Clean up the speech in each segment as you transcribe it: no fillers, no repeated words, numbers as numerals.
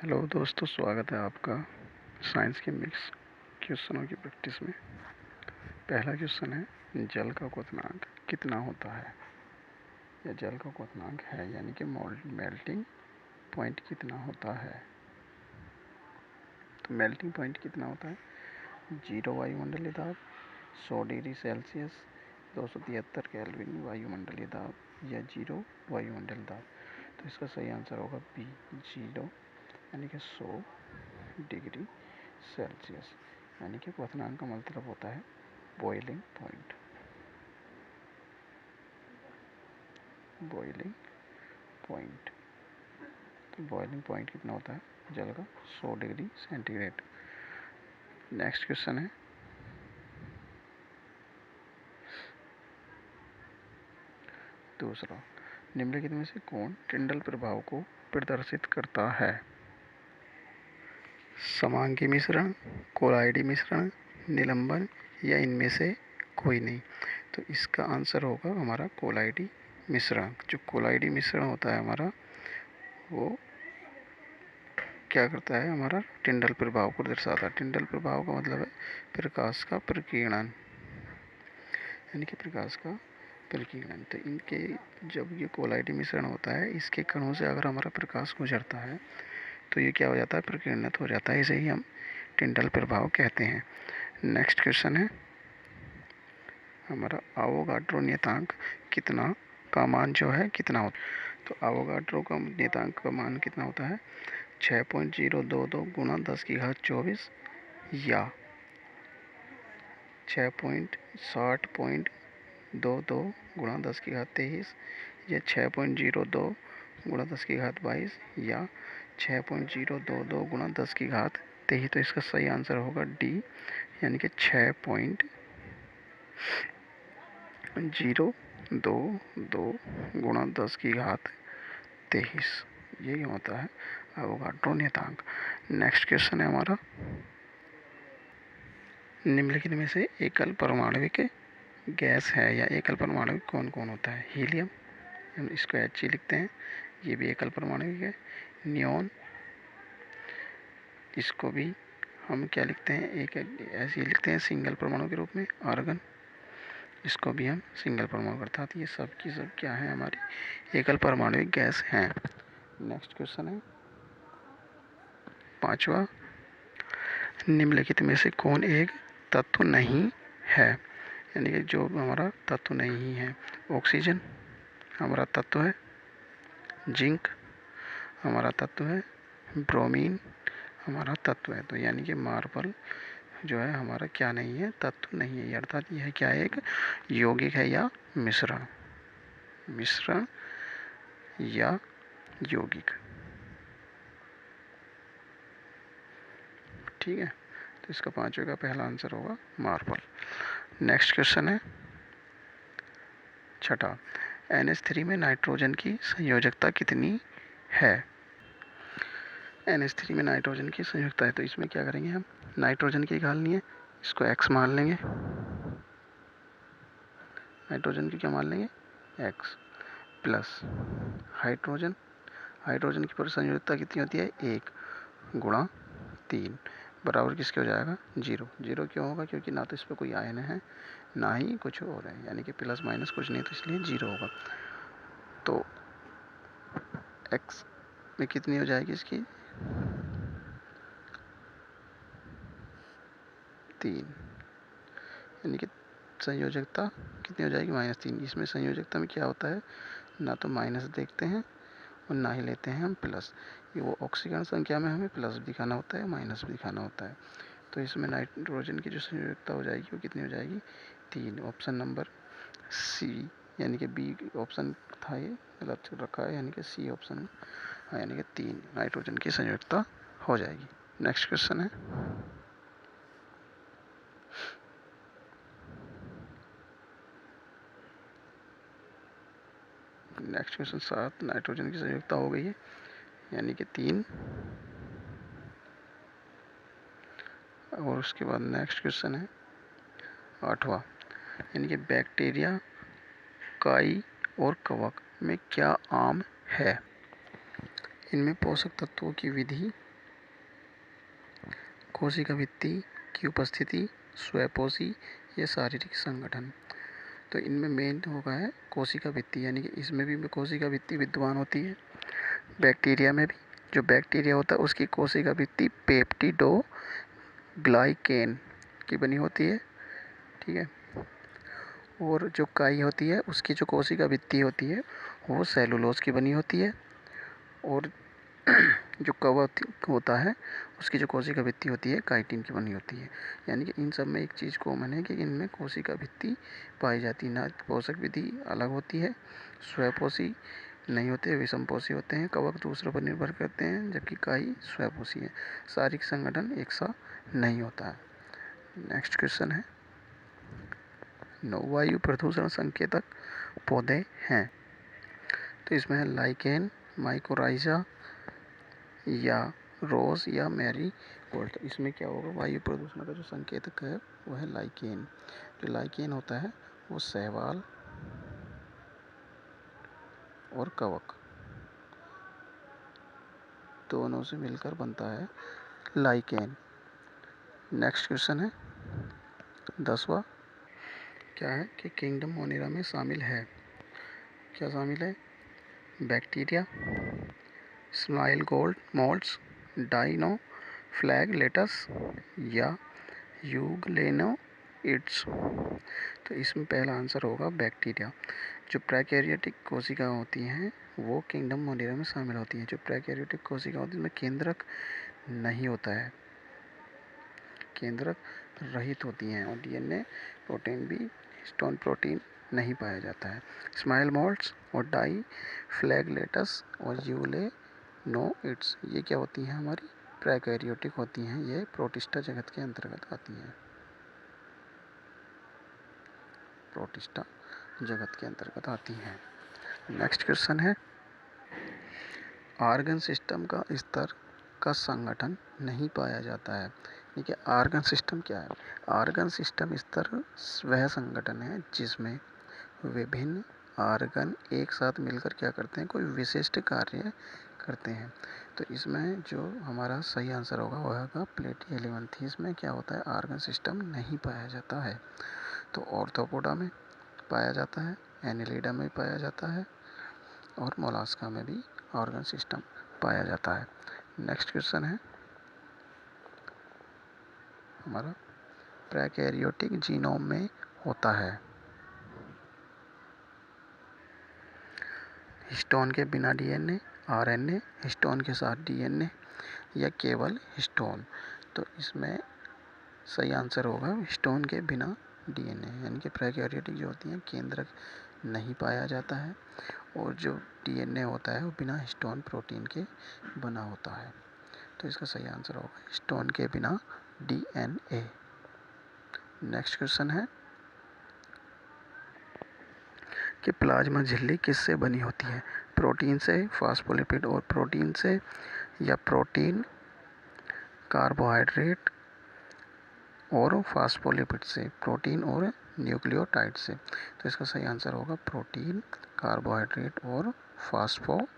Hello दोस्तों, स्वागत है आपका साइंस के मिक्स क्वेश्चनों की प्रैक्टिस में। पहला क्वेश्चन है, जल का क्वथनांक कितना होता है। या जल का क्वथनांक है यानी कि मेल्टिंग पॉइंट कितना होता है। तो मेल्टिंग पॉइंट कितना होता है, 0 वायुमंडलीय दाब, 100 डिग्री सेल्सियस, 273 केल्विन वायुमंडलीय दाब या 0 वायुमंडल दाब। तो इसका सही आंसर होगा बी, 0 यानी कि 100 डिग्री सेल्सियस। यानी कि क्वथनांक का मतलब होता है बॉइलिंग पॉइंट। बॉइलिंग पॉइंट तो बॉइलिंग पॉइंट कितना होता है जल का, 100 डिग्री सेंटीग्रेड। नेक्स्ट क्वेश्चन है, दूसरा, निम्नलिखित में से कौन टिंडल प्रभाव को प्रदर्शित करता है। समांगी मिश्रण, कोलाइडी मिश्रण, निलंबन या इनमें से कोई नहीं। तो इसका आंसर होगा हमारा कोलाइडी मिश्रण। जो कोलाइडी मिश्रण होता है हमारा, वो क्या करता है, हमारा टिंडल प्रभाव को दर्शाता है। टिंडल प्रभाव का मतलब है प्रकाश का प्रकीर्णन, यानी कि प्रकाश का प्रकीर्णन। तो इनके जब ये कोलाइडी मिश्रण होता है, इसके कणों से अगर हमारा प्रकाश गुजरता है तो ये क्या हो जाता है, प्रकीर्णित हो जाता है। इसे ही हम टिंडल प्रभाव कहते हैं। नेक्स्ट क्वेश्चन है हमारा, अवोगाड्रो नियतांक कितना का मान जो है कितना होता है। तो अवोगाड्रो का नियतांक का मान कितना होता है, 6.022 गुणा 10⁻²4 या 6.60.22 गुणा 10⁻23 या 6.02 गुणा 10⁻22 या 6.022 गुणा 10⁻23। तो इसका सही आंसर होगा डी, यानी कि 6.022 गुणा 10⁻23। यही होता है अवोगाड्रो नियतांक। नेक्स्ट क्वेश्चन है हमारा, निम्नलिखित में से एकल परमाणविक गैस है या एकल परमाणविक कौन कौन होता है। हीलियम, हम इसको He लिखते हैं, ये भी एकल परमाणविक है। नियॉन, इसको भी हम क्या लिखते हैं, एक ऐसे लिखते हैं सिंगल परमाणु के रूप में। आर्गन, इसको भी हम सिंगल परमाणु, अर्थात ये सब की सब क्या है, हमारी एकल परमाणविक गैस हैं। नेक्स्ट क्वेश्चन है पांचवा, निम्नलिखित में से कौन एक तत्व नहीं है, यानी कि जो हमारा तत्व नहीं है। ऑक्सीजन हमारा तत्व है, जिंक हमारा तत्व है, ब्रोमीन हमारा तत्व है। तो यानी कि मार्बल जो है हमारा क्या नहीं है, तत्व नहीं है। अर्थात यह क्या है, एक यौगिक है या मिश्रण, मिश्रण या यौगिक। ठीक है, तो इसका पांचवे का पहला आंसर होगा मार्बल। नेक्स्ट क्वेश्चन है छठा, NH3 में नाइट्रोजन की संयोजकता कितनी है। NH3 में नाइट्रोजन की संयोजकता है, तो इसमें क्या करेंगे, हम नाइट्रोजन की निकालनी है, इसको X मान लेंगे। नाइट्रोजन की क्या मान लेंगे, X प्लस हाइड्रोजन, हाइड्रोजन की संयोजकता कितनी होती है, 1 गुणा 3 बराबर किसके हो जाएगा, 0। 0 क्यों होगा, क्योंकि ना तो इस पर कोई आयन है ना ही कुछ और है, यानी कि प्लस माइनस कुछ नहीं, तो इसलिए 0 होगा। तो X में कितनी हो जाएगी इसकी, 3, यानी कि संयोजकता कितनी हो जाएगी, -3। इसमें संयोजकता में क्या होता है, ना तो माइनस देखते हैं और ना ही लेते हैं हम प्लस। ये वो ऑक्सीजन संख्या में हमें प्लस भी दिखाना होता है, माइनस भी दिखाना होता है। तो इसमें नाइट्रोजन की जो संयोजकता हो जाएगी वो कितनी हो जाएगी, 3। ऑप्शन नंबर सी, यानी कि बी ऑप्शन था ये गलत रखा है, यानी कि सी ऑप्शन, यानी कि 3 नाइट्रोजन की संयोजकता हो जाएगी। नेक्स्ट क्वेश्चन है नेक्स्ट क्वेश्चन 7, नाइट्रोजन की संयोजकता हो गई है, यानी कि 3। और उसके बाद नेक्स्ट क्वेश्चन है 8वां, यानी कि बैक्टीरिया, काई और कवक में क्या आम है। इनमें पोषक तत्वों की विधि कोशिका भित्ति की उपस्थिति, स्वयंपोषी या शारीरिक संगठन। तो इनमें मेन होगा है कोशिका भित्ति, यानी कि इसमें भी कोशिका भित्ति विद्यमान होती है। बैक्टीरिया में भी जो बैक्टीरिया होता है उसकी कोशिका भित्ति पेप्टिडोग्लाइकेन की बनी होती है, ठीक है। और जो काई होती है उसकी जो कोशिका भित्ति होती है वो सेलुलोज की बनी होती है। और जो कवक होता है उसकी जो कोशिका भित्ति होती है काइटिन की बनी होती है। यानी कि इन सब में एक चीज़ कॉमन है कि इनमें कोशिका भित्ति पाई जाती है। नाभ पोषक विधि अलग होती है, स्वयंपोषी नहीं होते, विषमपोषी होते हैं। कवक दूसरों पर निर्भर करते हैं, जबकि काई स्वयंपोषी है। शारीरिक संगठन एक सा नहीं होता है। नेक्स्ट क्वेश्चन है, वायु प्रदूषण संकेतक पौधे हैं। तो इसमें है लाइकेन, माइकोराइजा या रोज या मैरी गोल्ड। तो इसमें क्या होगा, वायु प्रदूषण का जो संकेतक है वो है लाइकेन। जो लाइकेन होता है वो शैवाल और कवक दोनों से मिलकर बनता है लाइकेन। नेक्स्ट क्वेश्चन है 10वां, क्या है कि किंगडम मोनेरा में शामिल है। क्या शामिल है, bacteria, smile gold moulds, dinoflagellates या यूग्लेनोइड्स। तो इसमें पहला आंसर होगा बैक्टीरिया। जो प्रोकैरियोटिक कोशिका होती हैं वो किंगडम मोनेरा में शामिल होती हैं। जो प्रोकैरियोटिक कोशिका होती है उसमें केंद्रक नहीं होता है, केंद्रक रहित होती हैं। और डीएनए प्रोटीन भी हिस्टोन प्रोटीन नहीं पाया जाता है। स्माइल मोल्ड्स और डाई फ्लैगलेटस और यूग्लेनोइड्स ये क्या होती हैं, हमारी प्रोकैरियोटिक होती हैं। ये प्रोटिस्टा जगत के अंतर्गत आती हैं, प्रोटिस्टा जगत के अंतर्गत आती हैं। नेक्स्ट क्वेश्चन है, आर्गन सिस्टम का स्तर का संगठन नहीं पाया जाता है। देखिए आर्गन सिस्टम क्या है, आर्गन सिस्टम स्तर वह संगठन है जिसमें विभिन्न आर्गन एक साथ मिलकर क्या करते हैं, कोई विशिष्ट कार्य करते हैं। तो इसमें जो हमारा सही आंसर होगा वह होगा प्लेटिहेल्मिन्थेस में क्या होता है, आर्गन सिस्टम नहीं पाया जाता है। तो ऑर्थोपोडा में पाया जाता है, एनिलिडा में पाया जाता है और मोलास्का में भी ऑर्गन सिस्टम पाया जाता है। नेक्स्ट क्वेश्चन है हमारा, प्रोकैरियोटिक जीनोम में होता है हिस्टोन के बिना डीएनए, आरएनए, हिस्टोन के साथ डीएनए या केवल हिस्टोन। तो इसमें सही आंसर होगा हिस्टोन के बिना डीएनए। यानी कि प्रोकैरियोटिक जो होती हैं केंद्रक नहीं पाया जाता है और जो डीएनए होता है वो बिना हिस्टोन प्रोटीन के बना होता है। तो इसका सही आंसर होगा हिस्टोन के बिना डीएनए। नेक्स्ट क्वेश्चन है कि प्लाज्मा झिल्ली किससे बनी होती है, प्रोटीन से, फास्फोलिपिड और प्रोटीन से, या प्रोटीन, कार्बोहाइड्रेट और फास्फोलिपिड से, प्रोटीन और न्यूक्लियोटाइड से। तो इसका सही आंसर होगा प्रोटीन, कार्बोहाइड्रेट और फास्फोलिपिड्स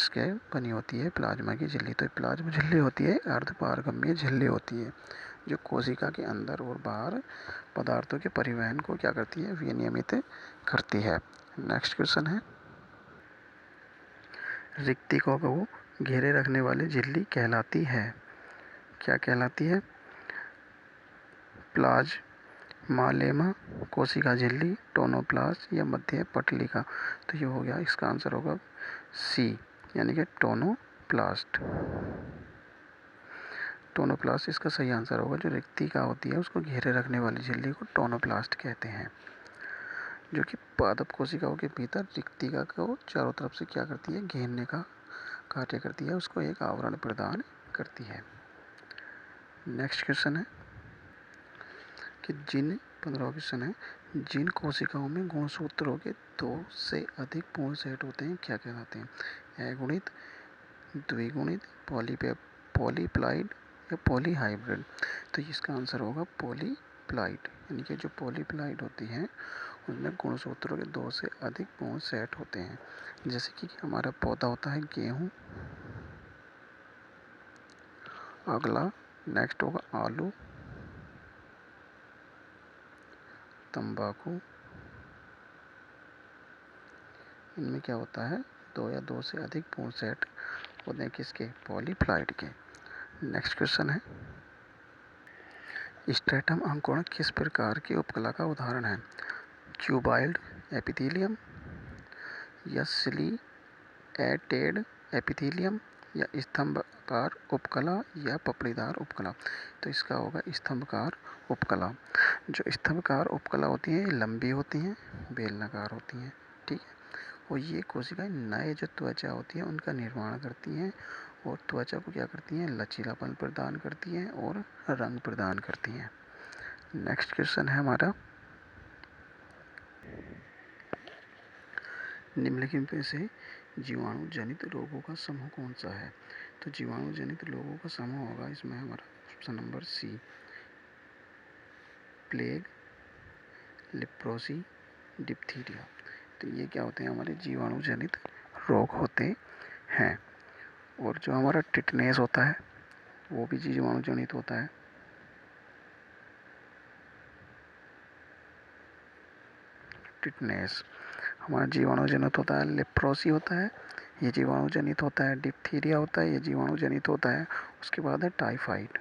के बनी होती है प्लाज्मा की झिल्ली। तो प्लाज्मा झिल्ली होती है अर्धपारगम्य झिल्ली होती है जो कोशिका के अंदर और बाहर पदार्थों के परिवहन को क्या करती है, विनियमित करती है। नेक्स्ट क्वेश्चन है, रिक्तिकों को घेरे रखने वाली झिल्ली कहलाती है। क्या कहलाती है, प्लाज्मालेमा, कोशिका झिल्ली, टोनोप्लास्ट या मध्य पटलिका। तो ये हो गया, इसका आंसर होगा सी, यानी कि टोनोप्लास्ट। टोनोप्लास्ट इसका सही आंसर होगा। जो रिक्तिका होती है उसको घेरे रखने वाली झिल्ली को टोनोप्लास्ट कहते हैं, जो कि पादप कोशिकाओं के भीतर रिक्तिका को चारों तरफ से क्या करती है, घेरने का कार्य करती है, उसको एक आवरण प्रदान करती है। नेक्स्ट क्वेश्चन है कि 15वां क्वेश्चन है, जिन कोशिकाओं में गुणसूत्रों के 2 से अधिक पूर्ण सेट होते हैं क्या कहलाते हैं, अगुणित, द्विगुणित, पॉलीप्लाइड या पॉलीहाइब्रिड। तो इसका आंसर होगा पॉलीप्लाइड। यानी कि जो पॉलीप्लाइड होती हैं उसमें गुणसूत्रों के 2 से अधिक पूर्ण सेट होते हैं। जैसे कि हमारा पौधा होता है गेहूँ, अगला नेक्स्ट होगा आलू, तंबाकू। इनमें क्या होता है, 2 या 2 से अधिक पूर्ण सेट होते हैं किसके, पॉलीफ्लाइड के। नेक्स्ट क्वेश्चन है, स्ट्रैटम अंकुरण किस प्रकार की उपकला का उदाहरण है, क्यूबाइल्ड एपिथेलियम या सिलिएटेड एपिथेलियम या स्तंभकार उपकला या पपड़ीदार उपकला। तो इसका होगा स्तंभकार उपकला। जो स्तंभकार उपकला होती हैं ये लंबी होती हैं, बेलनाकार होती हैं, ठीक है। और ये कोशिकाएं नए जो त्वचा होती है उनका निर्माण करती हैं और त्वचा को क्या करती हैं, लचीलापन प्रदान करती हैं और रंग प्रदान करती हैं। नेक्स्ट क्वेश्चन है हमारा, निम्नलिखित में से जीवाणु जनित रोगों का समूह कौन सा है। तो जीवाणु जनित रोगों का समूह होगा इसमें हमारा option number C, plague, leprosy, diphtheria. तो ये क्या होते हैं, हमारे जीवाणु जनित रोग होते हैं। और जो हमारा टिटनेस होता है वो भी जीवाणु जनित होता है। टिटनेस हमारा जीवाणु जनित होता है। लेप्रोसी होता है, ये जीवाणु जनित होता है। डिप्थीरिया होता है, ये जीवाणु जनित होता है। उसके बाद है टाइफाइड।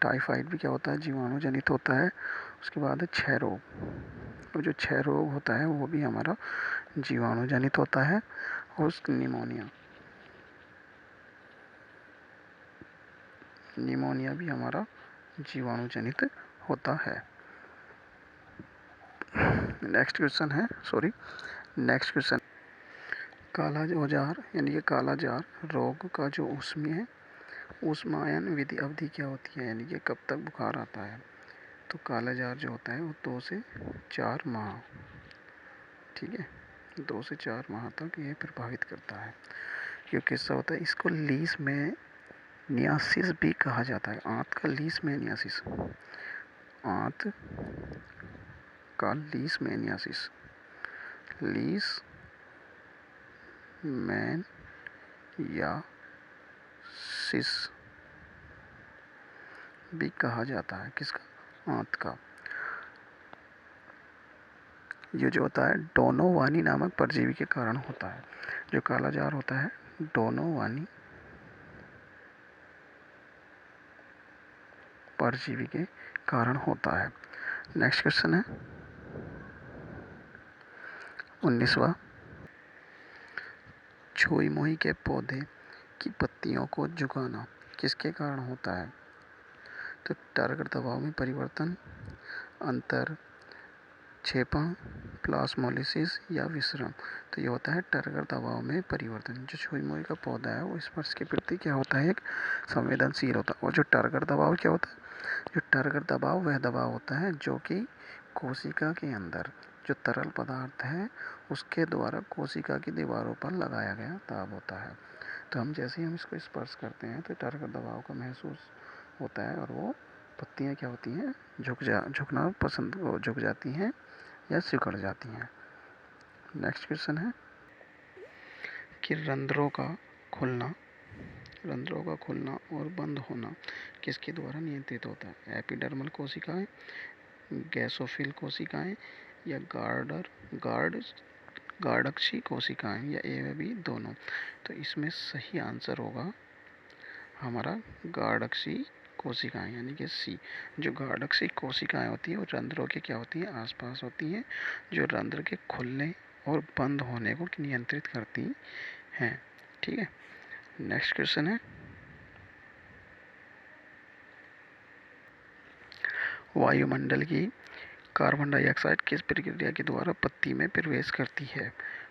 टाइफाइड भी क्या होता है, जीवाणु जनित होता है। उसके बाद है क्षय रोग, और जो क्षय रोग होता है वो भी हमारा जीवाणु जनित होता है। और निमोनिया, निमोनिया भी हमारा जीवाणु जनित होता है। नेक्स्ट क्वेश्चन, काला औजार यानी कि काला जार रोग का जो ऊष्मायन विधि अवधि क्या होती है, यानी कि कब तक बुखार आता है। तो काला जार जो होता है वो 2 से 4 माह, ठीक है, 2 से 4 माह तक ये प्रभावित करता है। ये किस्सा होता है, इसको लीस में नियासिस भी कहा जाता है। आंत का लीस में नियासिस, आंत का लीस में नियासिस, लीस मैन या सिस भी कहा जाता है, किसका, आंत का। ये जो होता है डोनोवानी नामक परजीवी के कारण होता है। जो काला जार होता है डोनोवानी परजीवी के कारण होता है। नेक्स्ट क्वेश्चन है 19वां, छुई मुई के पौधे की पत्तियों को झुकाना किसके कारण होता है। तो टारगेट दबाव में परिवर्तन, अंतर क्षेपण, प्लाज्मोलिसिस या विसरण। तो ये होता है टारगेट दबाव में परिवर्तन। जो छुई मुई का पौधा है वो स्पर्श के प्रति क्या होता है, एक संवेदनशील होता है। और जो टारगेट दबाव क्या होता है, जो टारगेट दबाव वह दबाव होता है जो कि कोशिका के अंदर जो तरल पदार्थ है उसके द्वारा कोशिका की दीवारों पर लगाया गया दाब होता है। तो हम जैसे ही हम इसको स्पर्श करते हैं तो टारगेट दबाव का महसूस होता है और वो पत्तियां क्या होती हैं, झुकना पसंद, झुक जाती हैं या सिकुड़ जाती हैं। नेक्स्ट क्वेश्चन है कि रंध्रों का खुलना और बंद होना किसके द्वारा नियंत्रित होता है। एपिडर्मल कोशिकाएं, गैसोफिल कोशिकाएं या गार्डक्षी कोशिकाएं या ए व बी दोनों। तो इसमें सही आंसर होगा हमारा गार्डक्षी कोशिकाएं यानी कि सी। जो गार्डक्षी कोशिकाएं होती हैं वो रंध्रों के क्या होती हैं, आसपास होती हैं, जो रंध्र के खुलने और बंद होने को नियंत्रित करती हैं, ठीक है। नेक्स्ट क्वेश्चन है वायुमंडल की कार्बन डाइऑक्साइड किस प्रक्रिया के द्वारा पत्ती में प्रवेश करती है।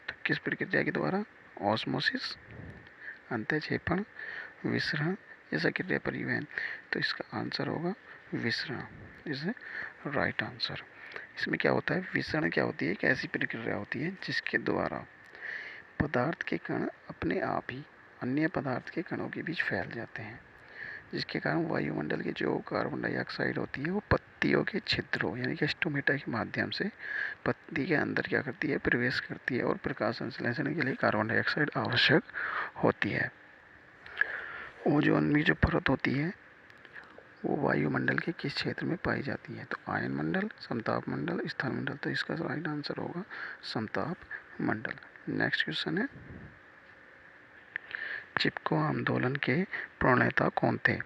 तो किस प्रक्रिया के द्वारा, ऑस्मोसिस, अंतःक्षेपण, विसरण या सक्रिय परिवहन। तो इसका आंसर होगा विसरण, इज राइट आंसर। इसमें क्या होता है, विसरण क्या होती है, एक ऐसी प्रक्रिया होती है जिसके द्वारा पदार्थ के कण अपने आप ही अन्य पदार्थ के कणों के बीच फैल जाते हैं, जिसके कारण वायुमंडल की जो कार्बन डाइऑक्साइड होती है वो पत्तियों के छिद्रों यानी कि स्टोमेटा के माध्यम से पत्ती के अंदर क्या करती है, प्रवेश करती है और प्रकाश संश्लेषण के लिए कार्बन डाइऑक्साइड आवश्यक होती है। ओजोन में जो परत होती है वो वायुमंडल के किस क्षेत्र में पाई जाती है? तो आयन मंडल, समताप मंडल, स्थल मंडल। तो इसका राइट आंसर होगा समताप मंडल। नेक्स्ट क्वेश्चन है, चिपको आंदोलन के प्रणेता कौन थे?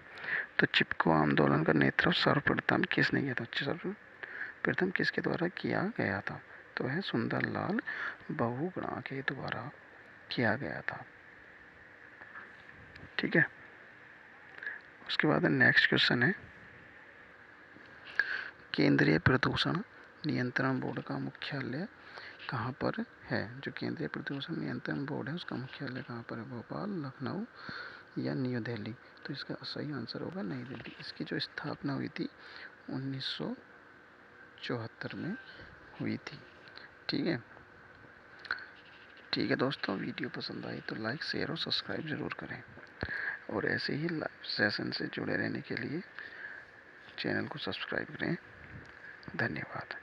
तो चिपको आंदोलन का नेतृत्व सर्वप्रथम किसने किया था? सर्वप्रथम किसके द्वारा किया गया था? तो है सुंदरलाल बहुगुणा के द्वारा किया गया था। ठीक है, उसके बाद नेक्स्ट क्वेश्चन है, केंद्रीय प्रदूषण नियंत्रण बोर्ड का मुख्यालय कहाँ पर है? जो केंद्रीय प्रदूषण नियंत्रण बोर्ड है उसका मुख्यालय कहाँ पर है? भोपाल, लखनऊ या न्यू दिल्ली? तो इसका सही आंसर होगा नई दिल्ली। इसकी जो स्थापना हुई थी 1974 में हुई थी। ठीक है, ठीक है दोस्तों, वीडियो पसंद आई तो लाइक, शेयर और सब्सक्राइब ज़रूर करें, और ऐसे ही लाइव सेशन से जुड़े रहने के लिए चैनल को सब्सक्राइब करें। धन्यवाद।